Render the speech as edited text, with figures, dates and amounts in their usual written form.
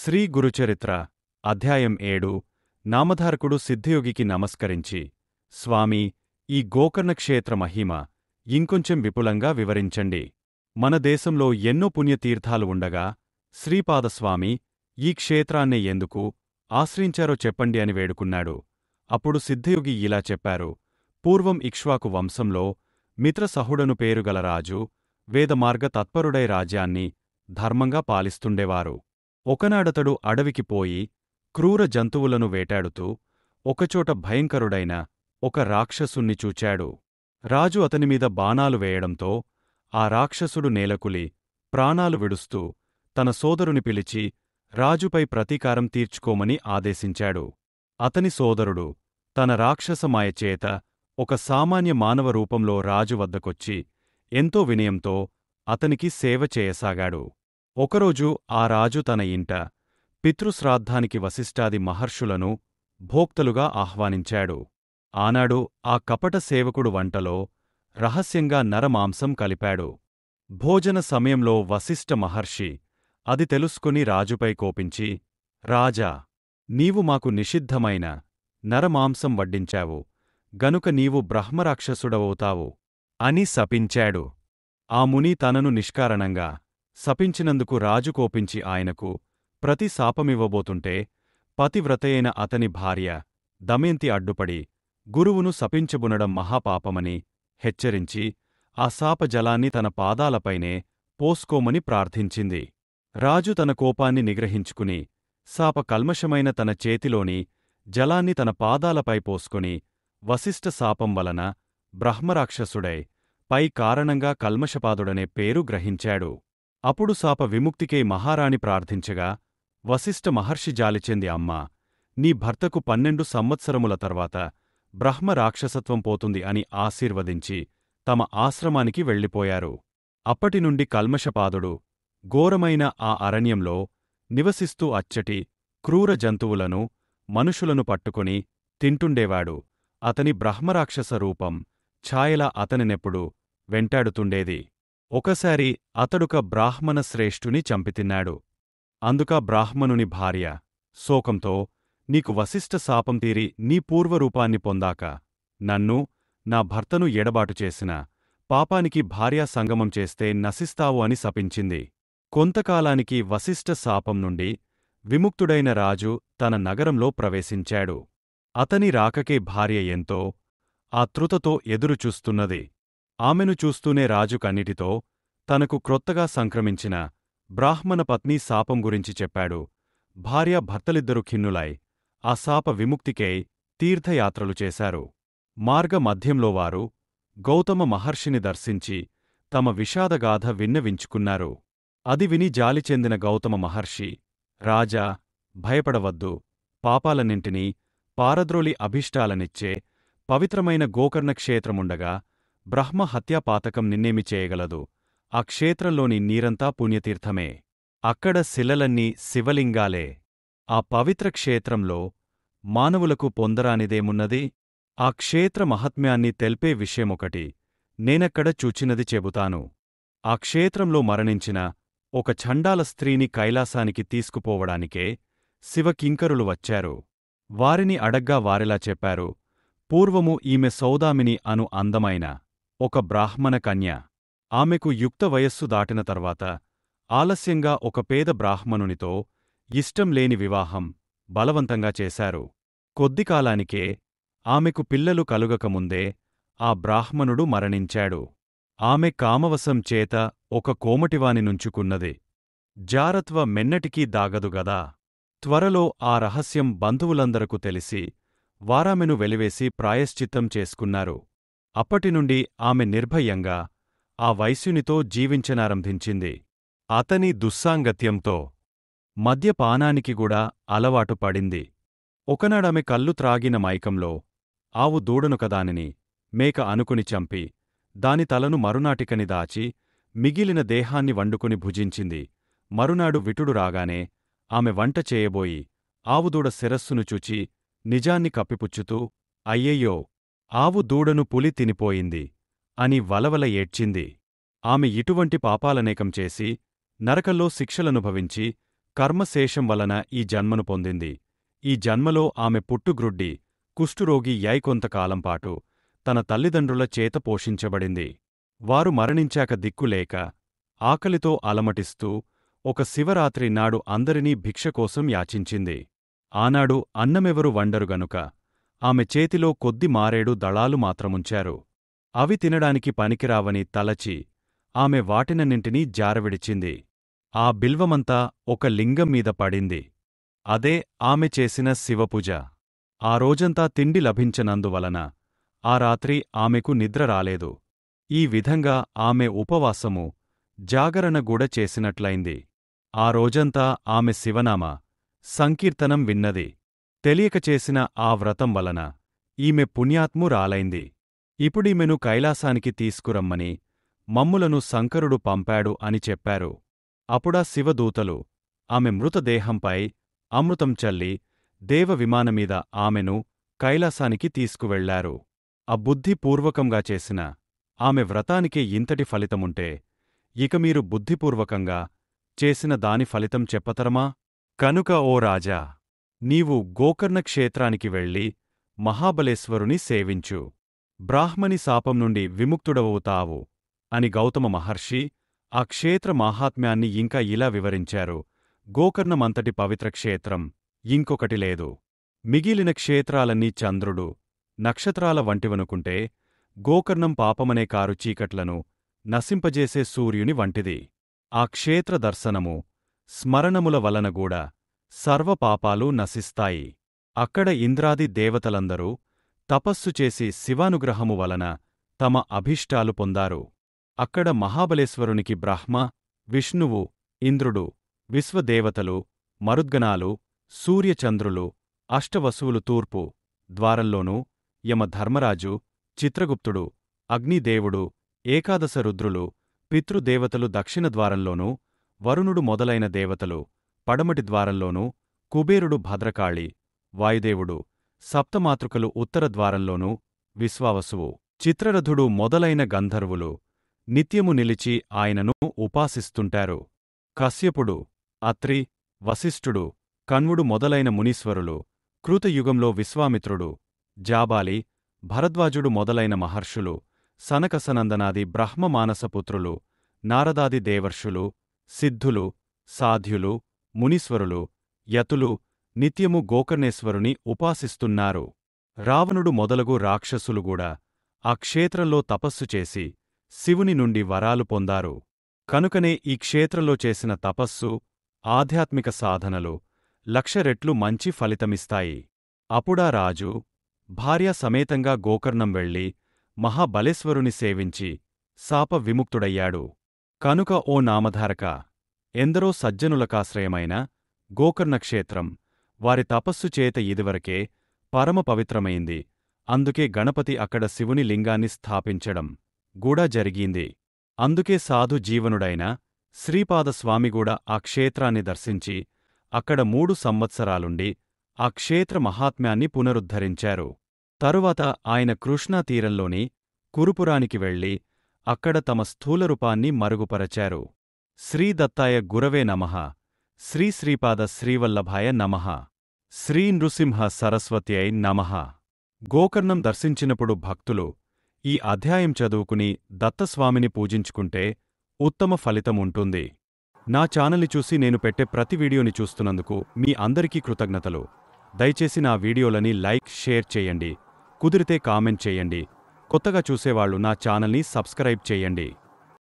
శ్రీ గురుచరిత్ర అధ్యాయం 7 నామధారకుడు సిద్ధయోగికి నమస్కరించి, స్వామీ, ఈ గోకర్ణక్షేత్ర మహిమ ఇంకొంచెం విపులంగా వివరించండి. మన దేశంలో ఎన్నో పుణ్యతీర్థాలు ఉండగా శ్రీపాదస్వామి ఈ క్షేత్రాన్నే ఎందుకు ఆశ్రయించారో చెప్పండి అని వేడుకున్నాడు. అప్పుడు సిద్ధయోగి ఇలా చెప్పారు. పూర్వం ఇక్ష్వాకు వంశంలో మిత్రసహుడను పేరుగల రాజు వేదమార్గ తత్పరుడై రాజ్యాన్ని ధర్మంగా పాలిస్తుండేవారు. ఒకనాడతడు అడవికి పోయి క్రూర జంతువులను వేటాడుతూ ఒకచోట భయంకరుడైన ఒక రాక్షసుణ్ణి చూచాడు. రాజు అతనిమీద బాణాలు వేయడంతో ఆ రాక్షసుడు నేలకులి ప్రాణాలు విడుస్తూ తన సోదరుని పిలిచి రాజుపై ప్రతీకారం తీర్చుకోమని ఆదేశించాడు. అతని సోదరుడు తన రాక్షసమాయచేత ఒక సామాన్య మానవ రూపంలో రాజు వద్దకొచ్చి ఎంతో వినయంతో అతనికి సేవ చేయసాగాడు. ఒకరోజు ఆ రాజు తన ఇంట పితృశ్రాద్ధానికి వశిష్ఠాది మహర్షులను భోక్తలుగా ఆహ్వానించాడు. ఆనాడు ఆ కపట సేవకుడు వంటలో రహస్యంగా నరమాంసం కలిపాడు. భోజన సమయంలో వశిష్ఠ మహర్షి అది తెలుసుకుని రాజుపై కోపించి, రాజా, నీవు మాకు నిషిద్ధమైన నరమాంసం వడ్డించావు, గనుక నీవు బ్రహ్మరాక్షసుడవవుతావు అని శపించాడు. ఆ ముని తనను నిష్కారణంగా శపించినందుకు రాజు కోపించి ఆయనకు ప్రతి శాపమివ్వబోతుంటే పతివ్రతయైన అతని భార్య దమయంతి అడ్డుపడి గురువును శపించబునడం మహాపాపమని హెచ్చరించి ఆ శాపజలాన్ని తన పాదాలపైనే పోసుకోమని ప్రార్థించింది. రాజు తన కోపాన్ని నిగ్రహించుకుని శాప కల్మషమైన తన చేతిలోని జలాన్ని తన పాదాలపై పోసుకొని వశిష్ఠ శాపం వలన బ్రహ్మరాక్షసుడై పై కారణంగా కల్మషపాదుడనే పేరు గ్రహించాడు. అప్పుడు శాప విముక్తికై మహారాణి ప్రార్థించగా వశిష్ఠ మహర్షి జాలిచెంది, అమ్మా, నీ భర్తకు 12 సంవత్సరముల తర్వాత బ్రహ్మరాక్షసత్వం పోతుంది అని ఆశీర్వదించి తమ ఆశ్రమానికి వెళ్ళిపోయారు. అప్పటినుండి కల్మషపాదుడు ఘోరమైన ఆ అరణ్యంలో నివసిస్తూ అచ్చటి క్రూర జంతువులను మనుషులను పట్టుకొని తింటుండేవాడు. అతని బ్రహ్మరాక్షస రూపం ఛాయలా అతనినెప్పుడు వెంటాడుతుండేది. ఒకసారి అతడుక బ్రాహ్మణ శ్రేష్ఠుని చంపితిన్నాడు. అందుకా బ్రాహ్మణుని భార్య శోకంతో, నీకు వశిష్ఠ శాపం తీరి నీ పూర్వరూపాన్ని పొందాక నన్ను, నా భర్తను ఎడబాటు చేసిన పాపానికి భార్యా సంగమం చేస్తే నశిస్తావు అని శపించింది. కొంతకాలానికి వశిష్ఠ శాపం నుండి విముక్తుడైన రాజు తన నగరంలో ప్రవేశించాడు. అతని రాకకే భార్య ఎంతో ఆతృతతో ఎదురుచూస్తున్నది. ఆమెను చూస్తూనే రాజు కన్నిటితో తనకు క్రొత్తగా సంక్రమించిన బ్రాహ్మణ పత్ని శాపం గురించి చెప్పాడు. భార్య భర్తలిద్దరూ ఖిన్నులై ఆ శాప విముక్తికై తీర్థయాత్రలు చేశారు. మార్గ మధ్యంలో వారు గౌతమ మహర్షిని దర్శించి తమ విషాదగాథ విన్నవించుకున్నారు. అది విని జాలి చెందిన గౌతమ మహర్షి, రాజా, భయపడవద్దు, పాపాలన్నింటినీ పారద్రోలి అభీష్టాలనిచ్చే పవిత్రమైన గోకర్ణక్షేత్రముండగా బ్రహ్మ హత్యాపాతకం నిన్నేమి చేయగలదు? ఆ క్షేత్రంలోని నీరంతా పుణ్యతీర్థమే. అక్కడ శిలలన్నీ శివలింగాలే. ఆ పవిత్ర క్షేత్రంలో మానవులకు పొందరానిదేమున్నది? ఆ క్షేత్ర మహాత్మ్యాన్ని తెల్పే విషయమొకటి నేనక్కడ చూచినది చెబుతాను. ఆ క్షేత్రంలో మరణించిన ఒక చండాల స్త్రీని కైలాసానికి తీసుకుపోవడానికే శివకింకరులు వచ్చారు. వారిని అడగ్గా వారిలా చెప్పారు. పూర్వము ఈమె సౌదామిని అను అందమైన ఒక బ్రాహ్మణ కన్య. ఆమెకు యుక్త వయస్సు దాటిన తర్వాత ఆలస్యంగా ఒక పేద బ్రాహ్మణునితో ఇష్టం లేని వివాహం బలవంతంగా చేశారు. కొద్దికాలానికే ఆమెకు పిల్లలు కలుగకముందే ఆ బ్రాహ్మణుడు మరణించాడు. ఆమె కామవశం చేత ఒక కోమటివాని నుంచుకున్నది. జారత్వ మెన్నటికీ దాగదుగదా. త్వరలో ఆ రహస్యం బంధువులందరకు తెలిసి వారామెను వెలివేసి ప్రాయశ్చిత్తం చేసుకున్నారు. అప్పటినుండి ఆమె నిర్భయంగా ఆ వైశ్యునితో జీవించనారంభించింది. అతని దుస్సాంగత్యంతో మద్యపానానికి కూడా అలవాటు పడింది. ఒకనాడామె కళ్ళు త్రాగిన మైకంలో ఆవు దూడనొకదానిని మేక అనుకుని చంపి దాని తలను మరునాటికని దాచి మిగిలిన దేహాన్ని వండుకుని భుజించింది. మరునాడు విటుడు రాగానే ఆమె వంట చేయబోయి ఆవుదూడ శిరస్సును చూచి నిజాన్ని కప్పిపుచ్చుతూ, అయ్యయ్యో, ఆవు దూడను పులి తినిపోయింది అని వలవల ఏడ్చింది. ఆమె ఇటువంటి పాపాలనేకం చేసి నరకంలో శిక్షలనుభవించి కర్మశేషం వలన ఈ జన్మను పొందింది. ఈ జన్మలో ఆమె పుట్టుగ్రుడ్డి, కుష్ఠురోగి యై కొంతకాలంపాటు తన తల్లిదండ్రుల చేత పోషించబడింది. వారు మరణించాక దిక్కులేక, ఆకలితో అలమటిస్తూ ఒక శివరాత్రి నాడు అందరినీ భిక్షకోసం యాచించింది. ఆనాడు అన్నమెవరు వండరు గనుక ఆమె చేతిలో కొద్ది మారేడు దళాలు మాత్రముంచారు. అవి తినడానికి పనికిరావని తలచి ఆమె వాటినన్నింటినీ జారవిడిచింది. ఆ బిల్వమంతా ఒక లింగం మీద పడింది. అదే ఆమె చేసిన శివపూజ. ఆ రోజంతా తిండి లభించనందువలన ఆ రాత్రి ఆమెకు నిద్ర రాలేదు. ఈ విధంగా ఆమె ఉపవాసము, జాగరణ కూడా చేసినట్లయింది. ఆ రోజంతా ఆమె శివనామ సంకీర్తనం విన్నది. తెలియక చేసిన ఆ వ్రతం వలన ఈమె పుణ్యాత్మురాలైంది. ఇప్పుడీమెను కైలాసానికి తీసుకురమ్మని మమ్ములను శంకరుడు పంపాడు అని చెప్పారు. అప్పుడా శివదూతలు ఆమె మృతదేహంపై అమృతం చల్లి దేవ విమానమీద ఆమెను కైలాసానికి తీసుకువెళ్లారు. అబుద్ధిపూర్వకంగా చేసిన ఆమె వ్రతానికే ఇంతటి ఫలితముంటే ఇక మీరు బుద్ధిపూర్వకంగా చేసిన దాని ఫలితం చెప్పతరమా? కనుక ఓ రాజా, నీవు గోకర్ణ క్షేత్రానికి వెళ్ళి మహాబలేశ్వరుని సేవించు. బ్రాహ్మణి శాపం నుండి విముక్తుడవుతావు అని గౌతమ మహర్షి ఆ క్షేత్ర మాహాత్మ్యాన్ని ఇంకా ఇలా వివరించారు. గోకర్ణమంతటి పవిత్ర క్షేత్రం ఇంకొకటి లేదు. మిగిలిన క్షేత్రాలన్నీ చంద్రుడు, నక్షత్రాల వంటివనుకుంటే గోకర్ణం పాపమనే కారు చీకట్లను నశింపజేసే సూర్యుని వంటిది. ఆ క్షేత్ర దర్శనము, స్మరణముల వలనగూడా సర్వపాపాలు నశిస్తాయి. అక్కడ ఇంద్రాది దేవతలందరూ తపస్సు చేసి శివానుగ్రహము వలన తమ అభీష్టాలు పొందారు. అక్కడ మహాబలేశ్వరునికి బ్రహ్మ, విష్ణువు, ఇంద్రుడు, విశ్వదేవతలు, మరుద్గణాలు, సూర్యచంద్రులు, అష్టవసువులు తూర్పు ద్వారంలోనూ, యమధర్మరాజు, చిత్రగుప్తుడు, అగ్నిదేవుడు, ఏకాదశ రుద్రులు, పితృదేవతలు దక్షిణ ద్వారంలోనూ, వరుణుడు మొదలైన దేవతలు పడమటి ద్వారంలోనూ, కుబేరుడు భద్రకాళి, వాయుదేవుడు, సప్తమాతృకలు ఉత్తర ద్వారంలోనూ, విశ్వావసువు, చిత్రరథుడు మొదలైన గంధర్వులు నిత్యము నిలిచి ఆయనను ఉపాసిస్తుంటారు. కశ్యపుడు, అత్రి, వశిష్ఠుడు, కణ్వుడు మొదలైన మునీశ్వరులు, కృతయుగంలో విశ్వామిత్రుడు, జాబాలి, భరద్వాజుడు మొదలైన మహర్షులు, సనకసనందనాది బ్రహ్మమానసపుత్రులు, నారదాది దేవర్షులు, సిద్ధులు, సాధ్యులు, మునీశ్వరులు, యతులు నిత్యము గోకర్ణేశ్వరుని ఉపాసిస్తున్నారు. రావణుడు మొదలగు రాక్షసులుగూడా ఆ క్షేత్రంలో తపస్సు చేసి శివుని నుండి వరాలు పొందారు. కనుకనే ఈ క్షేత్రంలో చేసిన తపస్సు, ఆధ్యాత్మిక సాధనలు 1,00,000 రెట్లు మంచి ఫలితమిస్తాయి. అప్పుడా రాజు భార్యా సమేతంగా గోకర్ణం వెళ్ళి మహాబలేశ్వరుని సేవించి శాప విముక్తుడయ్యాడు. కనుక ఓ నామధారక, ఎందరో సజ్జనులకాశ్రయమైన గోకర్ణక్షేత్రం వారి తపస్సు చేత ఇదివరకే పరమ పవిత్రమైంది. అందుకే గణపతి అక్కడ శివుని లింగాన్ని స్థాపించడం గూడా జరిగింది. అందుకే సాధు జీవనుడైన శ్రీపాదస్వామిగూడా ఆ క్షేత్రాన్ని దర్శించి అక్కడ 3 సంవత్సరాలుండి ఆ క్షేత్ర మహాత్మ్యాన్ని పునరుద్ధరించారు. తరువాత ఆయన కృష్ణాతీరంలోని కురుపురానికి వెళ్ళి అక్కడ తమ స్థూలరూపాన్ని మరుగుపరచారు. శ్రీదత్తాయ గురవే నమః, శ్రీ శ్రీపాద శ్రీవల్లభాయ నమః, శ్రీ నృసింహ సరస్వత్యై నమః. గోకర్ణం దర్శించినప్పుడు భక్తులు ఈ అధ్యాయం చదువుకుని దత్తస్వామిని పూజించుకుంటే ఉత్తమ ఫలితం ఉంటుంది. నా ఛానల్ని చూసి నేను పెట్టే ప్రతి వీడియోని చూస్తున్నందుకు మీ అందరికీ కృతజ్ఞతలు. దయచేసి నా వీడియోలని లైక్, షేర్ చేయండి. కుదిరితే కామెంట్ చేయండి. కొత్తగా చూసేవాళ్లు నా ఛానల్ని సబ్స్క్రైబ్ చేయండి.